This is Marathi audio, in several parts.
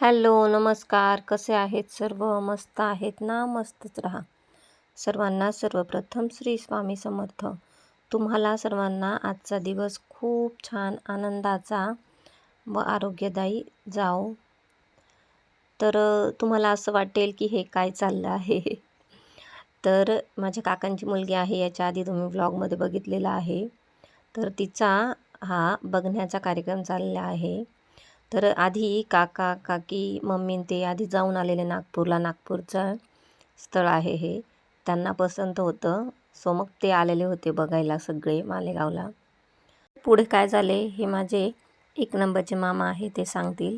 हॅलो, नमस्कार. कसे आहेत सर्व? मस्त आहेत ना? मस्तच राहा. सर्वांना सर्वप्रथम श्री स्वामी समर्थ. तुम्हाला सर्वांना आजचा दिवस खूप छान आनंदाचा व आरोग्यदायी जाओ. तर तुम्हाला असं वाटेल की हे काय चाललं आहे? तर माझ्या काकांची मुलगी आहे, याच्या आधी तुम्ही व्लॉगमध्ये बघितलेला आहे. तर तिचा हा बघण्याचा कार्यक्रम चालला आहे. तर आधी काका, काकी, मम्मी ते आधी जाऊन आलेले नागपूरला. नागपूरचं स्थळ आहे हे. त्यांना पसंत होतं. सो मग ते आलेले होते बघायला सगळे मालेगावला. पुढे काय झाले हे माझे 1 नंबरचे मामा आहे ते सांगतील.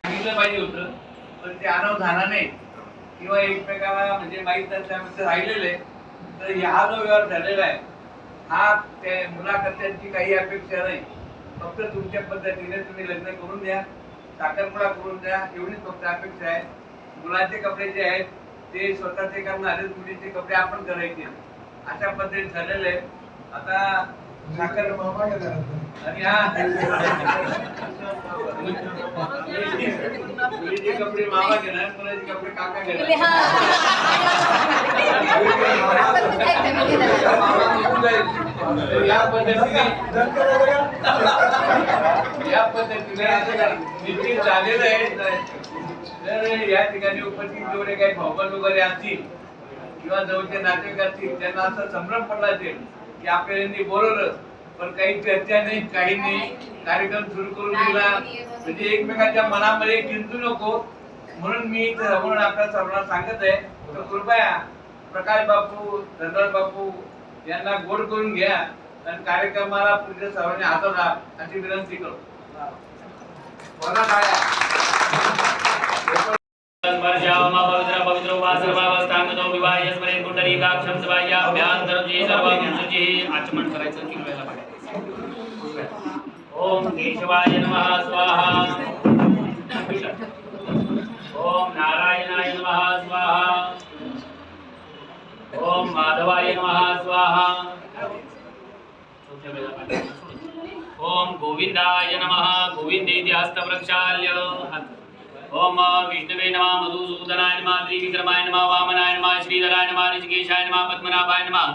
सांगितलं पाहिजे होतं, पण ते अनाव झाला नाही किंवा एकमेकाला म्हणजे माहीत नसल्यामुळे राहिलेले. तर हा जो व्यवहार झालेला आहे हा त्या मुलाखत्यांची काही अपेक्षा नाही. फक्त तुमच्या पद्धतीने तुम्ही लग्न करून द्या, साखरपुडा करून द्या, एवढीच फक्त अपेक्षा आहे. मुलाचे कपडे जे आहेत ते स्वतःचे करणार, मुलीचे कपडे आपण करायचे, अशा पद्धतीने झालेले आहे. आता साखर आणि मुलीचे कपडे मामा घेणार, मुलाचे कपडे काका घेणार. या पद्धतीने निश्चित झालेलं आहे. तर या ठिकाणी उपस्थित जेवढे काही भावबंद वगैरे असतील किंवा जवळचे नातेवाईक असतील त्यांना असं संभ्रम पडला असेल की आपल्याला बोलवलं पण काही चर्चा नाही, काही नाही, कार्यक्रम सुरू करून दिला, म्हणजे एकमेकांच्या मनामध्ये किंतू नको. म्हणून मी म्हणून आपल्या सर्वांना सांगत आहे, तर कृपया प्रकाश बापू, धनराज बापू यांना गोड करून घ्या आणि कार्यक्रमाला पुढच्या सर्वांनी हातात राहा अशी विनंती करतो. पवित्र आचमन करायचं की वेळेला ओम केशवाय नमः स्वाहा. ओम नारायणाय नमः स्वाहा. ओम माधवाय नमः स्वाहा. ओम गोविंदाय नमः. गोविंदेति हस्तवृक्षाल्य. ओम विष्णवे नमः. मधुसूदनाय नमः. त्रिविक्रमाय नमः. वामनाय नमः. श्रीधराय नमः. ऋषिकेशाय नमः. पद्मनाभाय नमः.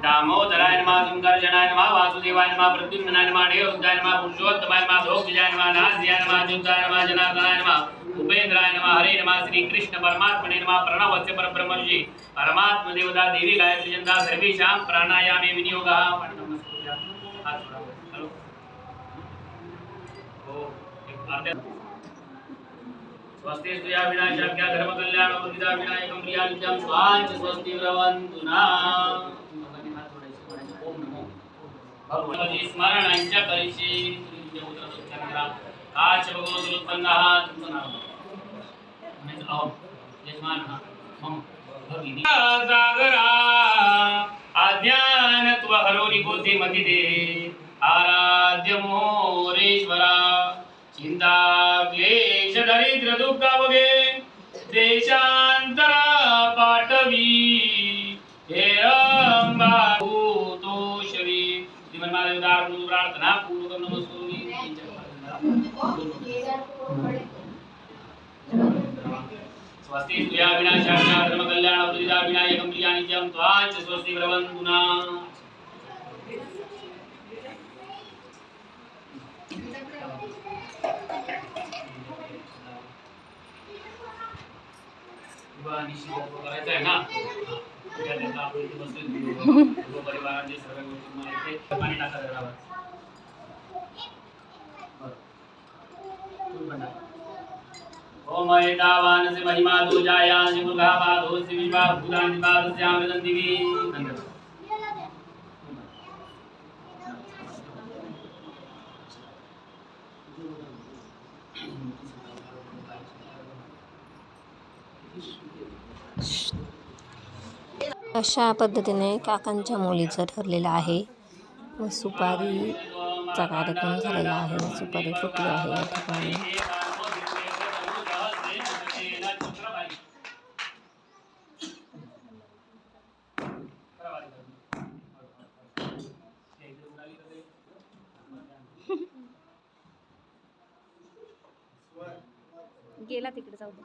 दामोदराय नमः. सुंदरजनाय नमः. वासुदेवाय नमः. प्रद्युम्नाय नमः. देवरुद्धाय नमः. पुरुषोत्तमाय नमः. धोक्षजाय नमः. नास्याय नमः. जुद्धाय नमः. जनार्दनाय नमः. उपेंद्राय नमः. हरे नमः. श्री कृष्ण परमात्मने नमः. प्रणवस्य परब्रह्मर्षि परमात्म देवता देवी गायत्री जनता सर्वेषां प्राणायामे विनियोगः. स्वस्ति स्तुया विनाशाख्या धर्म कल्याण वृद्धा विनायकं प्रिया नित्यं स्वांच स्वस्ति ब्रवन्तु नः. ओम नमो भगवते स्मरणांच्या करिषे चंद्रा काच भगवत उत्पन्नः तुमचं नाव म्हणजे अहो यजमान हा मम भगिनी जागरा अज्ञानत्व हरोरी बुद्धी मतिदे आराध्य मोरेश्वरा. चिंता क्लेश दरिद्र दुःख वगे देशांतरा पाठवी हे अंबातोषवी. श्रीमन्मादेवदार प्रार्थना पूर्वक नमस्कुरुमी. स्वस्ति स्तुया विनाशाख्या धर्म कल्याण वृद्धा विनायकं प्रिया नित्यं त्वांच स्वस्ति ब्रवन्तु नः. करायचं आहे ना परिवारांचे सर्व गोष्टी पाणी टाका घरावर. ओम एतावानस्य महिमा दोजायासि मुर्गापादोऽसि विश्वाभूतानि पादस्यामृतं दिवि. अशा पद्धतीने काकांच्या मुलीचं ठरलेलं आहे व सुपारीचा कार्यक्रम झालेला आहे. सुपारी फुटली आहे या ठिकाणी. गेले तिकडे जाऊ दे.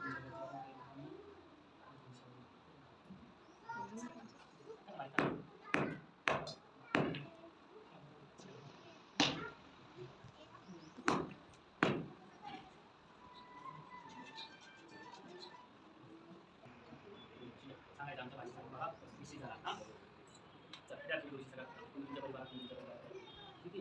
सांगायचं आमच्या भाषेत बघा विषय झाला हां त्या गोष्टी सगळ्या तुमच्या परिवारात किती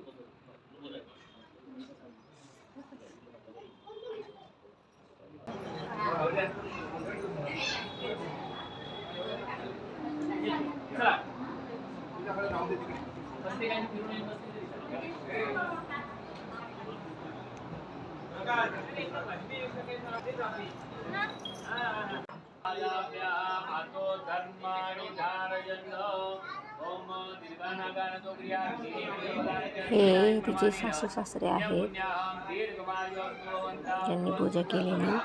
हे तिचे सासू सासरे आहेत त्यांनी पूजा केलेली.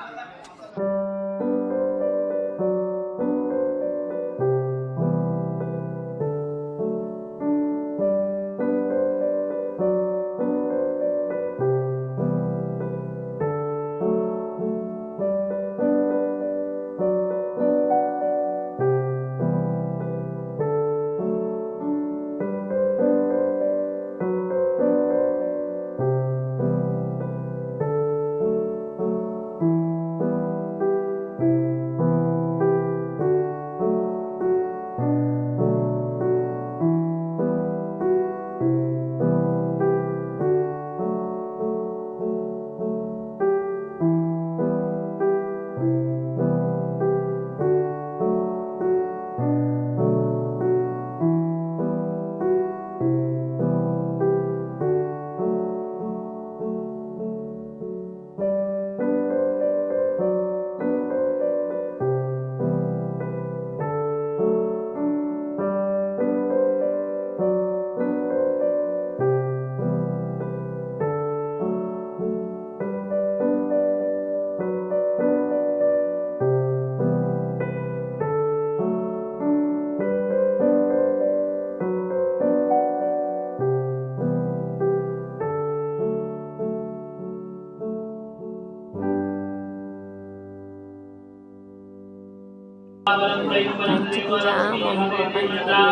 त्यांची पूजा मम्मी पप्पांनी केली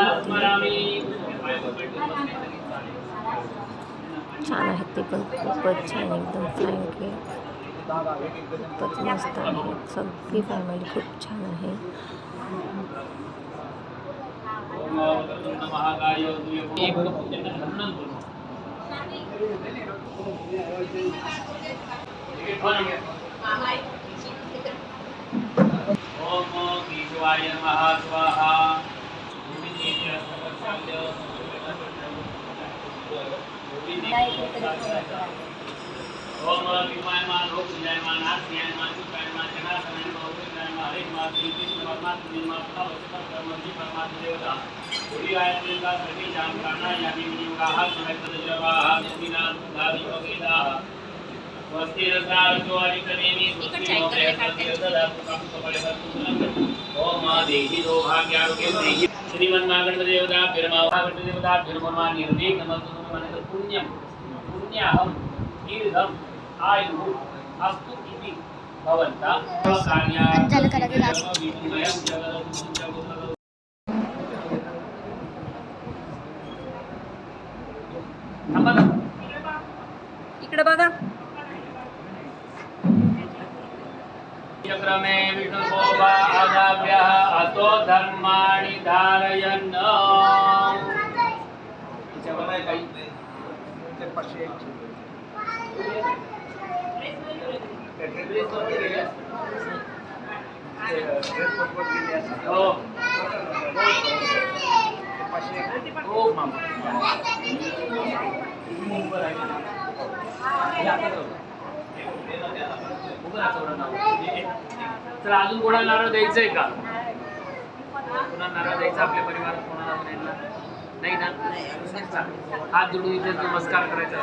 होती. छान आहे ते पण खूपच छान एकदम फ्रँकली खूपच मस्त आहे. सगळी फॅमिली खूप छान आहे. ओम केशवाय नमः स्वाहा. ओम विमायमान रोग विजयमान आत्मयमान सुखायमान जनार्दनमान भौतिकमान हरेमान श्रीकृष्ण परमात्मा निर्माता वस्तुतः ब्रह्मजी परमात्मा देवता पूरी आयतन का सर्वे जान करना या भी का हाथ में तजवा निनाद दादी वगैरह वस्ती रसाल जो आदि करेनी सुखी हो गए सदा काम को बड़े कर ओम देहि दो भाग्य आरोग्य देहि श्रीमन नागण देवता फिरमागण देवता फिरममा निर्विघ्न नमस्तु मन पुण्यम पुण्यहम तीर्थम आयु अस्तु इति भवन्ता इकडे बघा. चक्रमे विष्णुभोगा आदाभ्यः अतो धर्माणि धारयन्. तर अजून कोणाला नारळ द्यायचंय का? कोणाला नारळ द्यायचा आपल्या परिवारात कोणाला नाही ना? हात जोडून इथे नमस्कार करायचा.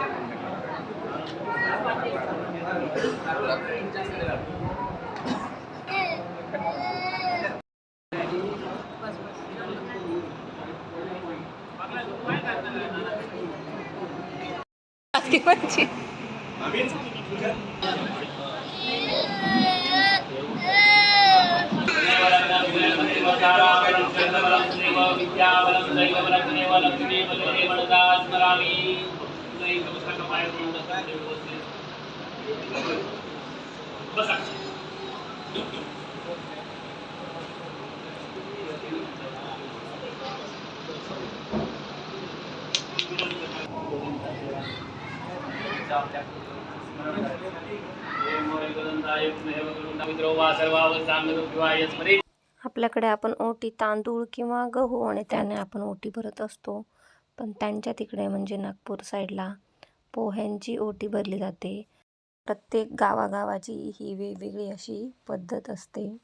विद्याबलं चन्द्रबलं विद्याबलं दैवबलं लक्ष्मीबले वरदा स्मरामि बसा आपल्याकडे आपण ओटी तांदूळ किंवा गहू आणि त्याने आपण ओटी भरत असतो, पण त्यांच्या तिकडे म्हणजे नागपूर साईडला पोह्यांची ओटी भरली जाते. प्रत्येक गावागावाची ही वेगवेगळी अशी पद्धत असते.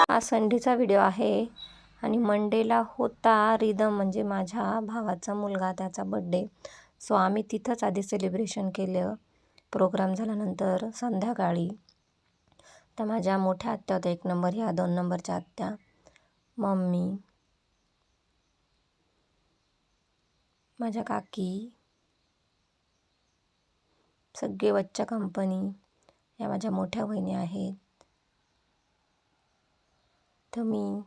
हा संडेचा व्हिडिओ आहे आणि मंडेला होता रिदम म्हणजे माझ्या भावाचा मुलगा, त्याचा बड्डे. सो आम्ही तिथंच आधी सेलिब्रेशन केलं. प्रोग्राम झाल्यानंतर संध्याकाळी तर माझ्या मोठ्या आत्या होत्या 1 नंबर, ह्या 2 नंबरच्या आत्या, मम्मी, माझ्या काकी, सगळे बच्चा कंपनी, या माझ्या मोठ्या बहिणी आहेत. तर मी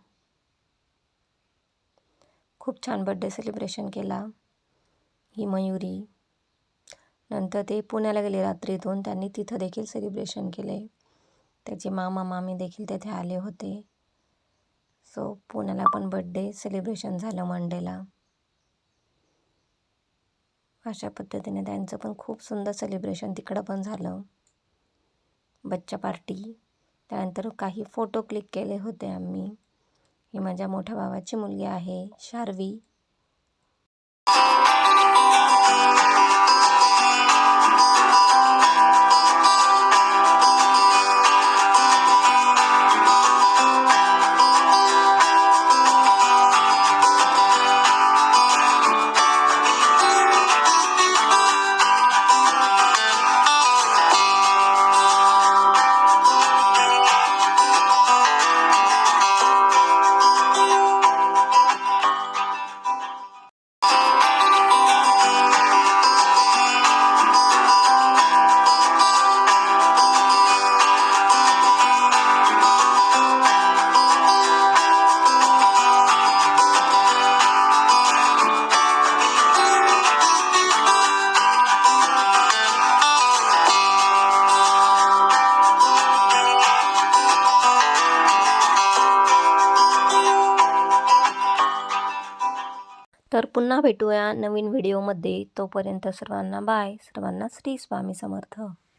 खूप छान बड्डे सेलिब्रेशन केला. ही मयुरी, नंतर ते पुण्याला गेले रात्रीतून, त्यांनी तिथं देखील सेलिब्रेशन केले. त्याचे मामा मामी देखील तेथे आले होते. सो पुण्याला पण बड्डे सेलिब्रेशन झालं मंडेला. अशा पद्धतीने त्यांचं पण खूप सुंदर सेलिब्रेशन तिकडं पण झालं. बच्चा पार्टी, त्यानंतर काही फोटो क्लिक केले होते आम्ही. ही माझ्या मोठ्या भावाची मुलगी आहे, शार्वी. तर पुन्हा भेटूया नवीन व्हिडिओमध्ये. तोपर्यंत सर्वांना बाय. सर्वांना श्री स्वामी समर्थ.